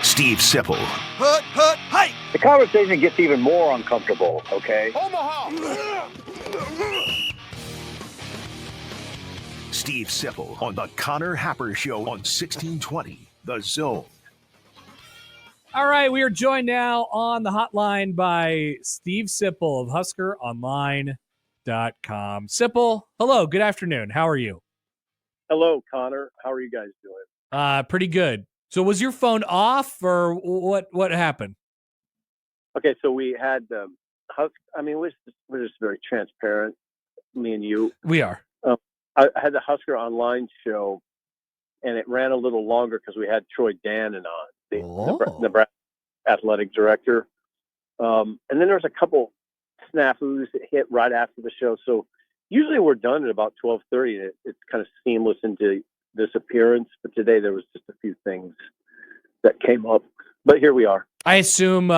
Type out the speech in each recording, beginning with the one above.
Steve Sipple. Hey! The conversation gets even more uncomfortable, okay? Omaha! Steve Sipple on the Connor Happer Show on 1620 The Zone. All right, we are joined now on the hotline by Steve Sipple of HuskerOnline.com. Sipple, hello, good afternoon. How are you? Hello, Connor. How are you guys doing? Pretty good. So was your phone off or what happened? Okay, so we had we're just very transparent, me and you. We are. I had the Husker Online show, and it ran a little longer because we had Troy Dannon on, the Nebraska athletic director. And then there was a couple snafus that hit right after the show. So usually we're done at about 12:30, and it's kind of seamless into this appearance. But today there was just a few things that came up. But here we are. I assume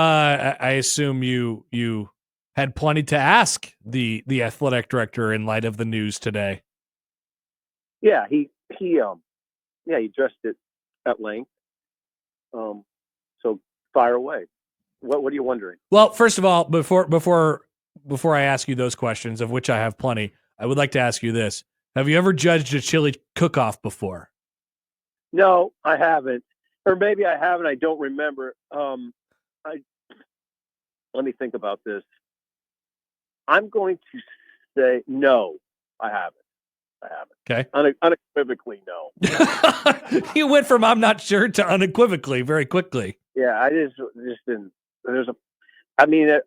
you had plenty to ask the athletic director in light of the news today. Yeah, he addressed it at length. So fire away. What are you wondering? Well, first of all, before I ask you those questions, of which I have plenty, I would like to ask you this: have you ever judged a chili cook-off before? No, I haven't. Or maybe I haven't. I don't remember. Let me think about this. I'm going to say no, I haven't. Okay. Unequivocally, no. You went from I'm not sure to unequivocally very quickly. Yeah, I just didn't. I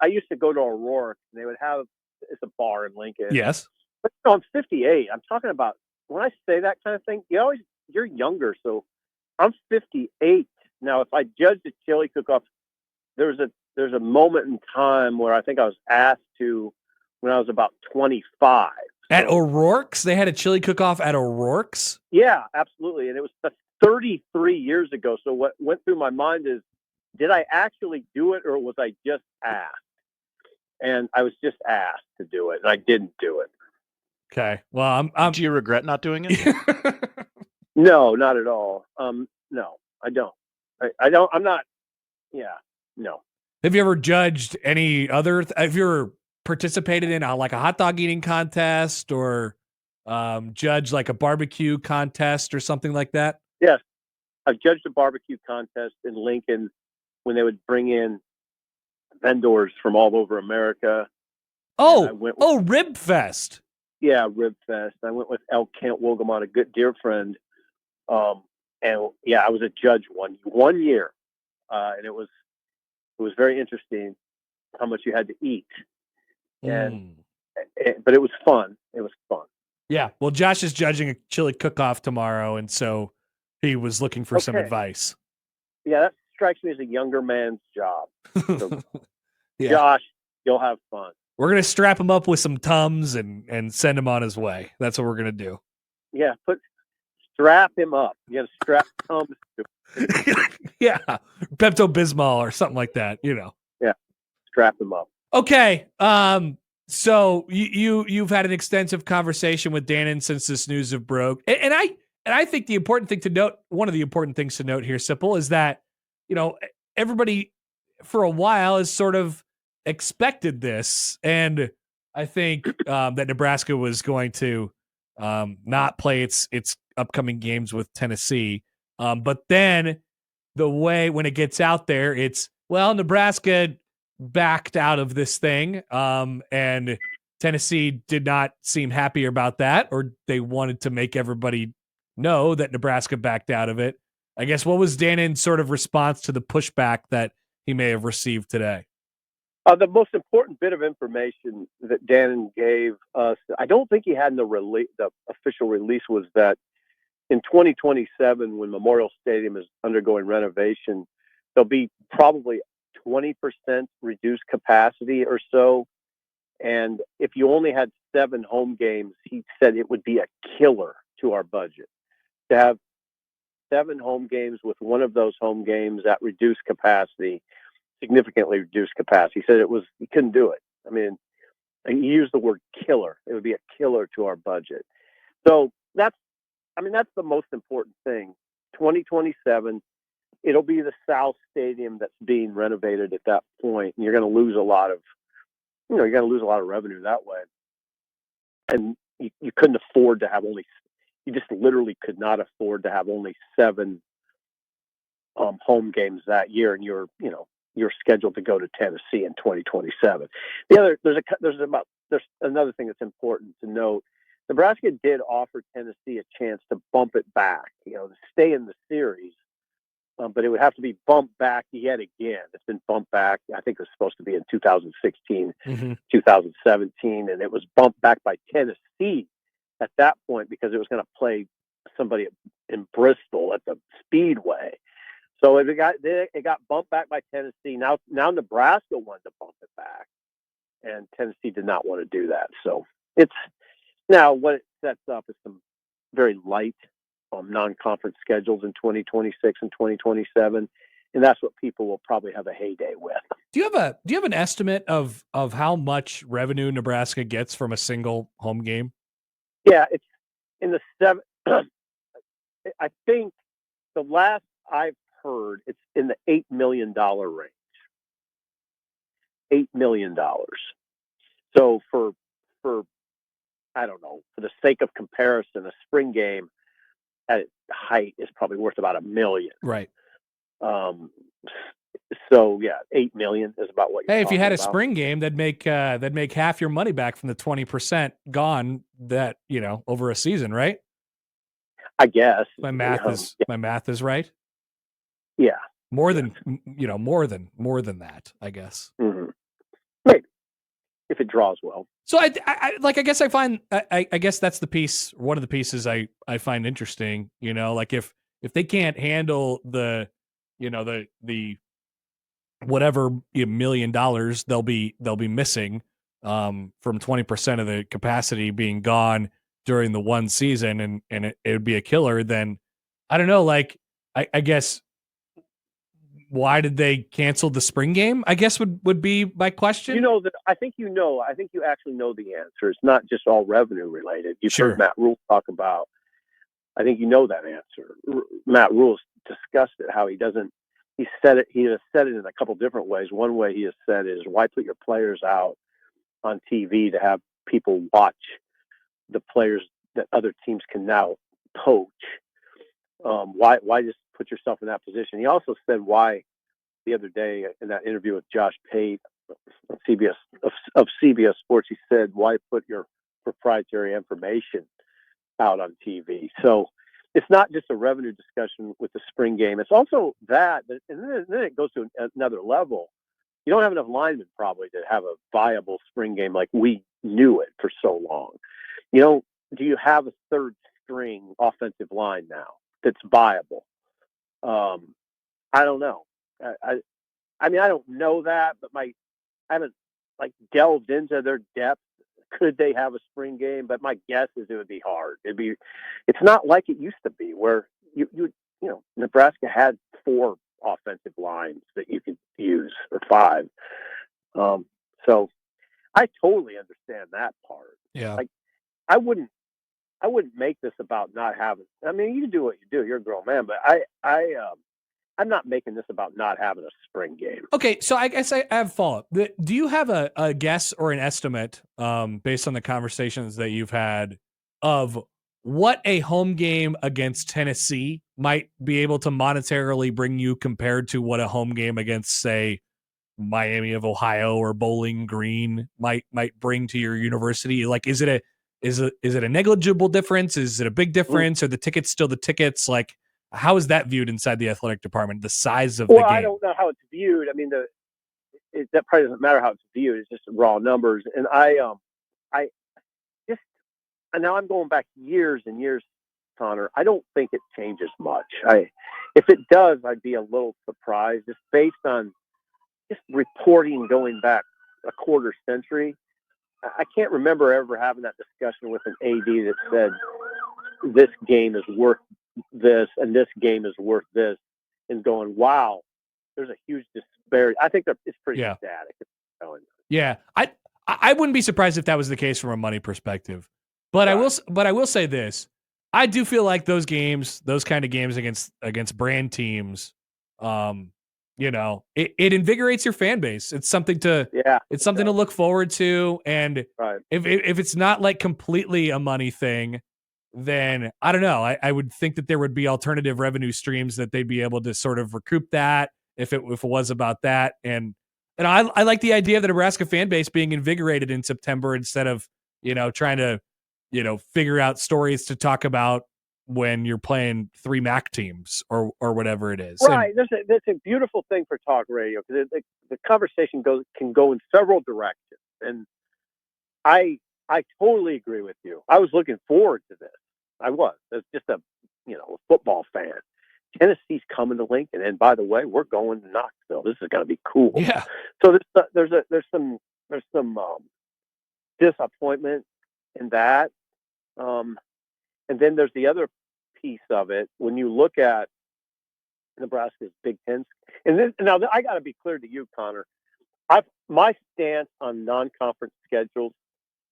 used to go to Aurora, and they would have, it's a bar in Lincoln. Yes. But I'm 58. I'm talking about, when I say that kind of thing, you're younger, so I'm 58. Now, if I judged a chili cook-off, there's a moment in time where I think I was asked to when I was about 25. At O'Rourke's? They had a chili cook-off at O'Rourke's? Yeah, absolutely. And it was 33 years ago. So what went through my mind is, did I actually do it or was I just asked? And I was just asked to do it, and I didn't do it. Okay. Well, I'm Do you regret not doing it? No, not at all. No, I don't. I don't. I'm not. Yeah. No. Have you ever judged any other? Have you ever participated in like a hot dog eating contest or judged like a barbecue contest or something like that? Yes, I've judged a barbecue contest in Lincoln when they would bring in vendors from all over America. Rib Fest. Yeah, Rib Fest. I went with L. Kent Wogamon, a good dear friend. And yeah, I was a judge one year. And it was very interesting how much you had to eat. But it was fun. It was fun. Yeah. Well, Josh is judging a chili cook-off tomorrow, and so he was looking for some advice. Yeah, that strikes me as a younger man's job. So, yeah. Josh, you'll have fun. We're going to strap him up with some Tums and send him on his way. That's what we're going to do. Yeah, strap him up. You got to strap Tums to yeah, Pepto-Bismol or something like that, Yeah, strap him up. Okay, so you've had an extensive conversation with Dannon since this news have broke, and I think the important thing to note, one of the important things to note here, Sipple, is that everybody for a while has sort of expected this, and I think that Nebraska was going to not play its upcoming games with Tennessee, but then the way when it gets out there, it's Nebraska backed out of this thing, and Tennessee did not seem happy about that, or they wanted to make everybody know that Nebraska backed out of it. I guess, what was Dannon's sort of response to the pushback that he may have received today? The most important bit of information that Dannon gave us, I don't think he had in the official release, was that in 2027, when Memorial Stadium is undergoing renovation, there'll be probably 20% reduced capacity or so. And if you only had 7 home games, he said it would be a killer to our budget to have 7 home games with one of those home games at reduced capacity, significantly reduced capacity. He said he couldn't do it. I mean, he used the word killer. It would be a killer to our budget. So that's the most important thing. 2027, it'll be the South Stadium that's being renovated at that point, and you're going to lose a lot of, you're going to lose a lot of revenue that way. And you couldn't afford to have only, you just literally could not afford to have only 7 home games that year, and you're scheduled to go to Tennessee in 2027. There's another thing that's important to note. Nebraska did offer Tennessee a chance to bump it back, to stay in the series, but it would have to be bumped back yet again. It's been bumped back. I think it was supposed to be in 2016, 2017, and it was bumped back by Tennessee at that point because it was going to play somebody in Bristol at the Speedway. So it got bumped back by Tennessee. Now Nebraska wanted to bump it back, and Tennessee did not want to do that. So now what it sets up is some very light non-conference schedules in 2026 and 2027, and that's what people will probably have a heyday with. Do you have an estimate of how much revenue Nebraska gets from a single home game? Yeah, it's in the 7. I think the last I've heard, it's in the $8 million range. $8 million. So for I don't know, for the sake of comparison, a spring game at its height is probably worth about $1 million. Right. So yeah, $8 million is about what. Hey, if you had a spring game, that'd make half your money back from the 20% gone that over a season, right? I guess my math is right. Yeah, more than that, I guess. Mm-hmm. Maybe if it draws well. So I guess that's the piece. One of the pieces I find interesting. Like if they can't handle the whatever $1 million they'll be missing from 20% of the capacity being gone during the one season, and it would be a killer. Then I don't know. Like I guess. Why did they cancel the spring game? I guess would be my question. I think you actually know the answer. It's not just all revenue related. You've heard Matt Rule talk about. I think you know that answer. Matt Rule's discussed it. How he doesn't. He said it. He has said it in a couple different ways. One way he has said is, why put your players out on TV to have people watch the players that other teams can now poach? Why just put yourself in that position? He also said why the other day in that interview with Josh Pate of CBS Sports, he said, why put your proprietary information out on TV? So it's not just a revenue discussion with the spring game. It's also that, and then it goes to another level. You don't have enough linemen probably to have a viable spring game like we knew it for so long. Do you have a third string offensive line now that's viable? I don't know. I mean, I don't know that, but I haven't delved into their depth. Could they have a spring game? But my guess is it would be hard. It's not like it used to be where Nebraska had 4 offensive lines that you could use, or 5. So I totally understand that part. Yeah. I wouldn't make this about not having. I mean, you do what you do. You're a grown man, but I'm not making this about not having a spring game. Okay, so I guess I have follow-up. Do you have a guess or an estimate, based on the conversations that you've had, of what a home game against Tennessee might be able to monetarily bring you compared to what a home game against, say, Miami of Ohio or Bowling Green might bring to your university? Like, is it a negligible difference? Is it a big difference? Are the tickets still the tickets? Like, how is that viewed inside the athletic department? The size of the game? Well, I don't know how it's viewed. I mean, that probably doesn't matter how it's viewed. It's just raw numbers. And and now I'm going back years and years, Connor. I don't think it changes much. If it does, I'd be a little surprised, just based on just reporting going back a quarter century. I can't remember ever having that discussion with an AD that said this game is worth this and this game is worth this, and going, wow, there's a huge disparity. I think it's pretty static. Yeah, I wouldn't be surprised if that was the case from a money perspective. But right. I will say this: I do feel like those kind of games against brand teams, It invigorates your fan base. It's something to look forward to. And Right. if it's not like completely a money thing, then I don't know. I would think that there would be alternative revenue streams that they'd be able to sort of recoup that if it was about that. And I like the idea of the Nebraska fan base being invigorated in September instead of, trying to, figure out stories to talk about when you're playing 3 MAC teams or whatever it is. Right. That's a beautiful thing for talk radio because the conversation can go in several directions. And I totally agree with you. I was looking forward to this. I was. As just a football fan. Tennessee's coming to Lincoln, and by the way, we're going to Knoxville. This is going to be cool. Yeah. So there's some disappointment in that, and then there's the other piece of it when you look at Nebraska's Big Ten. And now I got to be clear to you, Connor. My stance on non-conference schedules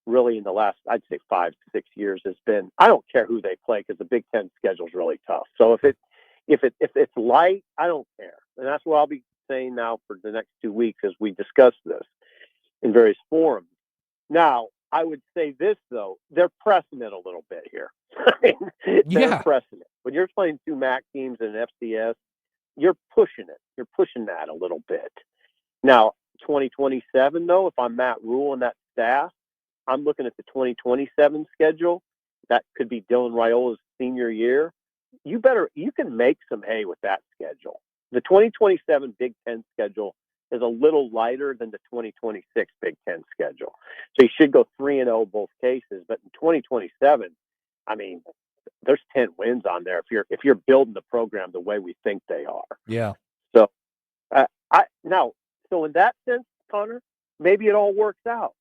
really in the last, I'd say 5 to 6 years has been, I don't care who they play because the Big Ten schedule is really tough. So if it's light, I don't care. And that's what I'll be saying now for the next 2 weeks as we discuss this in various forums. Now, I would say this, though, they're pressing it a little bit here. They're pressing it. When you're playing 2 MAC teams in an FCS, you're pushing it. You're pushing that a little bit. Now, 2027, though, if I'm Matt Rule and that staff, I'm looking at the 2027 schedule. That could be Dylan Raiola's senior year. You can make some hay with that schedule. The 2027 Big Ten schedule is a little lighter than the 2026 Big Ten schedule. So you should go 3-0 both cases. But in 2027, I mean, there's 10 wins on there if you're building the program the way we think they are. Yeah. So so in that sense, Connor, maybe it all works out.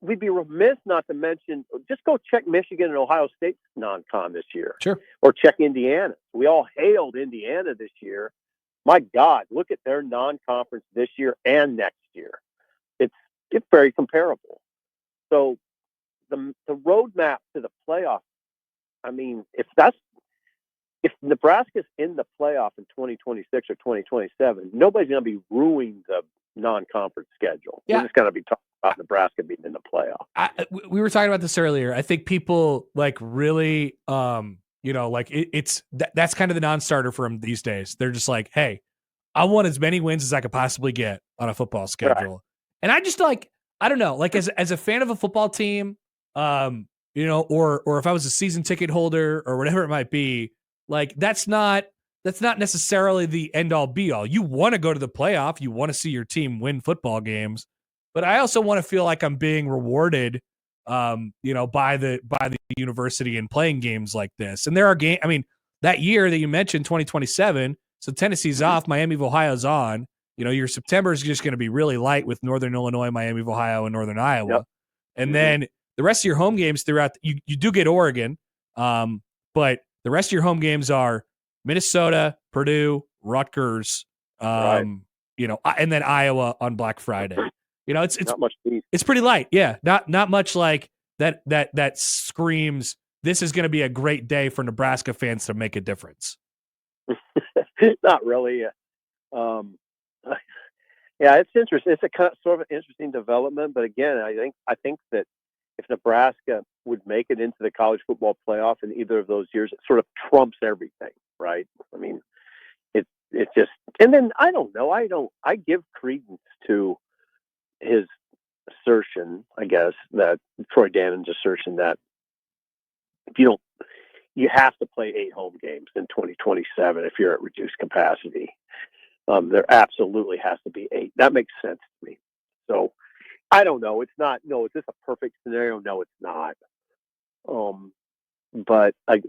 We'd be remiss not to mention, just go check Michigan and Ohio State's non-con this year. Sure. Or check Indiana. We all hailed Indiana this year. My God, look at their non-conference this year and next year. It's very comparable. So the roadmap to the playoff, I mean, if Nebraska's in the playoff in 2026 or 2027, nobody's going to be ruining the non-conference schedule. Yeah. We're just going to be talking about Nebraska being in the playoff. We were talking about this earlier. I think people really, that's kind of the non-starter for them these days. They're just like, hey, I want as many wins as I could possibly get on a football schedule. Right. And I just I don't know, as a fan of a football team, or if I was a season ticket holder or whatever it might be, that's not necessarily the end all be all. You want to go to the playoff. You want to see your team win football games, but I also want to feel like I'm being rewarded, by the university in playing games like this. And there are games. I mean, that year that you mentioned, 2027. So Tennessee's off, Miami of Ohio's on. Your September is just going to be really light with Northern Illinois, Miami of Ohio, and Northern Iowa. Yep. And then the rest of your home games throughout, you do get Oregon, but the rest of your home games are Minnesota, Purdue, Rutgers, and then Iowa on Black Friday. It's not much. It's pretty light. Yeah, not much like that screams this is going to be a great day for Nebraska fans to make a difference. Not really. Yeah, it's interesting. It's a sort of an interesting development, but again, I think that if Nebraska would make it into the college football playoff in either of those years, it sort of trumps everything, right? I mean, it just, and then I don't know. I give credence to his assertion, I guess, that Troy Dannon's assertion that if you have to play 8 home games in 2027 if you're at reduced capacity. There absolutely has to be 8. That makes sense to me. So I don't know. It's not. No, is this a perfect scenario? No, it's not. But I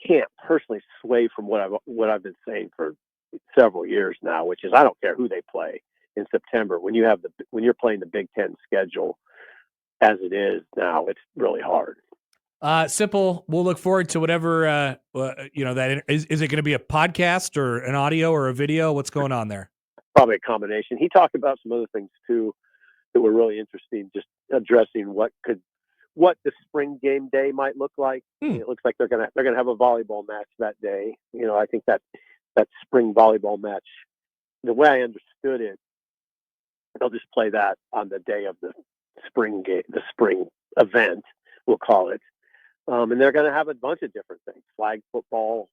can't personally sway from what I've been saying for several years now, which is I don't care who they play in September. When you're playing the Big Ten schedule as it is now, it's really hard. Simple. We'll look forward to whatever, that is it going to be a podcast or an audio or a video? What's going on there? Probably a combination. He talked about some other things too that were really interesting, just addressing what what the spring game day might look like. It looks like they're gonna have a volleyball match that day. I think that spring volleyball match, the way I understood it, they'll just play that on the day of the spring game, the spring event, we'll call it. And they're going to have a bunch of different things, flag football.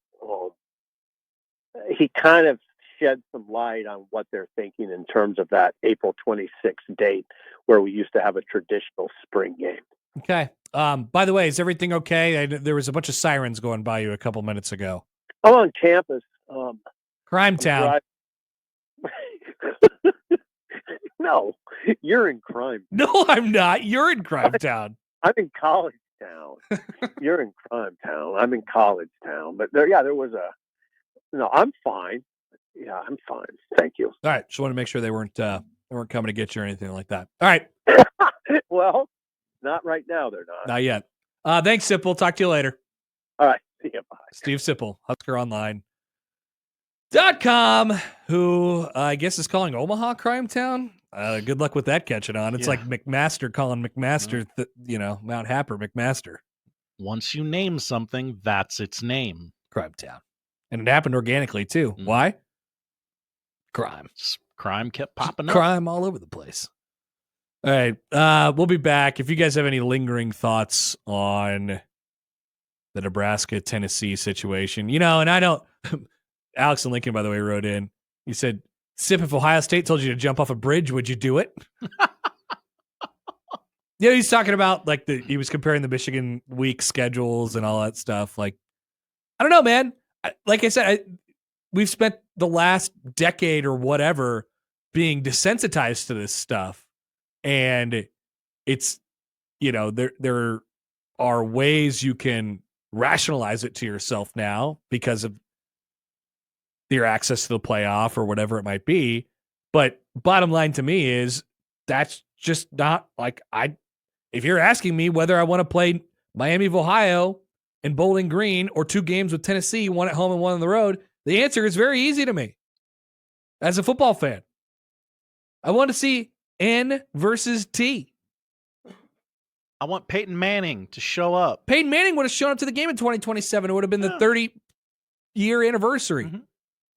He kind of shed some light on what they're thinking in terms of that April 26th date where we used to have a traditional spring game. Okay. By the way, is everything okay? There was a bunch of sirens going by you a couple minutes ago. I'm on campus. Crime Town. No, you're in crime. No, I'm not. You're in Crime Town. I'm in college town. You're in crime town. I'm in college town. But there was no, I'm fine. Yeah, I'm fine. Thank you. All right. Just want to make sure they weren't coming to get you or anything like that. All right. Well, not right now. They're not. Not yet. Thanks, Sipple. Talk to you later. All right. See you. Bye. Steve Sipple, HuskerOnline.com, who I guess is calling Omaha Crime Town. Good luck with that catching on. It's like McMaster calling McMaster, Mount Happer McMaster. Once you name something, that's its name. Crime Town. And it happened organically, too. Mm. Why? Crime. Crime kept popping up. Crime all over the place. All right. We'll be back. If you guys have any lingering thoughts on the Nebraska-Tennessee situation, and I don't... Alex and Lincoln, by the way, wrote in. He said, Sip, if Ohio State told you to jump off a bridge, would you do it? He's talking about, he was comparing the Michigan week schedules and all that stuff. I don't know, man. Like I said, we've spent the last decade or whatever being desensitized to this stuff. And it's, there are ways you can rationalize it to yourself now because of your access to the playoff or whatever it might be. But bottom line to me is that's just not if you're asking me whether I want to play Miami of Ohio and Bowling Green or 2 games with Tennessee, one at home and one on the road, the answer is very easy to me as a football fan. I want to see N versus T. I want Peyton Manning to show up. Peyton Manning would have shown up to the game in 2027. It would have been the 30-year anniversary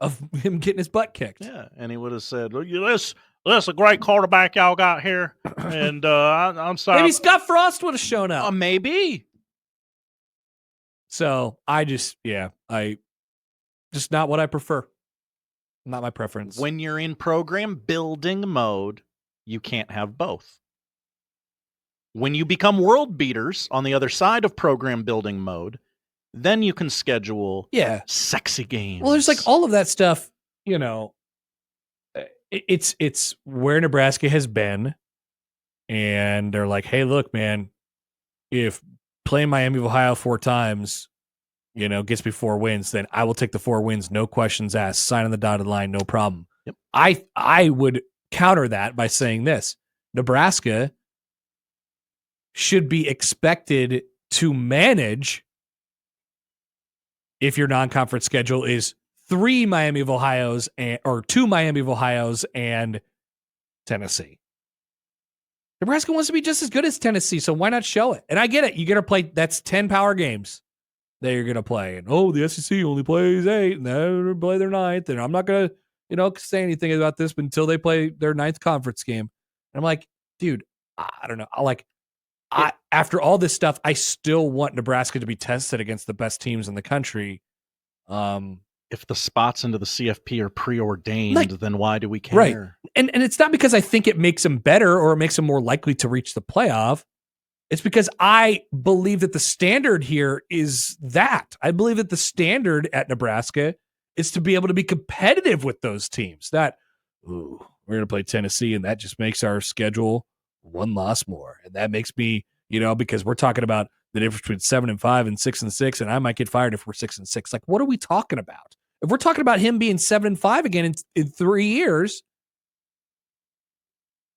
of him getting his butt kicked. Yeah, and he would have said, this is a great quarterback y'all got here. And I'm sorry. Maybe Scott Frost would have shown up. Maybe. So I just not what I prefer. Not my preference. When you're in program building mode, you can't have both. When you become world beaters on the other side of program building mode, then you can schedule sexy games. Well, there's all of that stuff, it's where Nebraska has been. And they're like, hey, look, man, if playing Miami of Ohio 4 times, gets me 4 wins, then I will take the 4 wins. No questions asked. Sign on the dotted line. No problem. Yep. I would counter that by saying this. Nebraska should be expected to manage if your non-conference schedule is 2 Miami of Ohio's and Tennessee. Nebraska wants to be just as good as Tennessee, so why not show it? And I get it. You got to play, that's 10 power games that you're going to play. And, the SEC only plays 8, and they play their 9th. And I'm not going to, say anything about this until they play their 9th conference game. And I'm like, dude, I don't know. After all this stuff, I still want Nebraska to be tested against the best teams in the country. If the spots into the CFP are preordained, then why do we care? Right. And it's not because I think it makes them better or it makes them more likely to reach the playoff. It's because I believe that the standard here is that. I believe that the standard at Nebraska is to be able to be competitive with those teams. That, we're going to play Tennessee, and that just makes our schedule 1 loss more. And that makes me, because we're talking about the difference between 7-5 and 6-6, and I might get fired if we're 6-6. What are we talking about? If we're talking about him being 7-5 again in 3 years,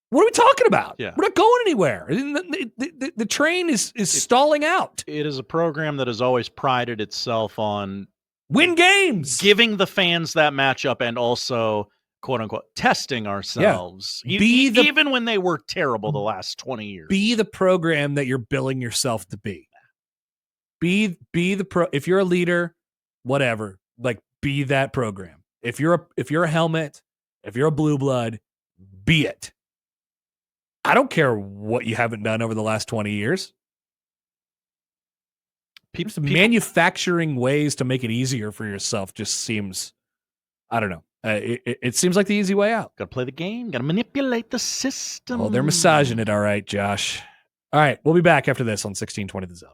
what are we talking about? Yeah. We're not going anywhere. The train is stalling out. It is a program that has always prided itself on win games, giving the fans that matchup, and also quote unquote testing ourselves. Even when they were terrible the last 20 years. Be the program that you're billing yourself to be. Be the if you're a leader, whatever, like be that program. If you're a helmet, if you're a blue blood, be it. I don't care what you haven't done over the last 20 years. People manufacturing ways to make it easier for yourself just seems, I don't know. It seems like the easy way out. Got to play the game. Got to manipulate the system. Oh, they're massaging it. All right, Josh. All right, we'll be back after this on 1620 The Zone.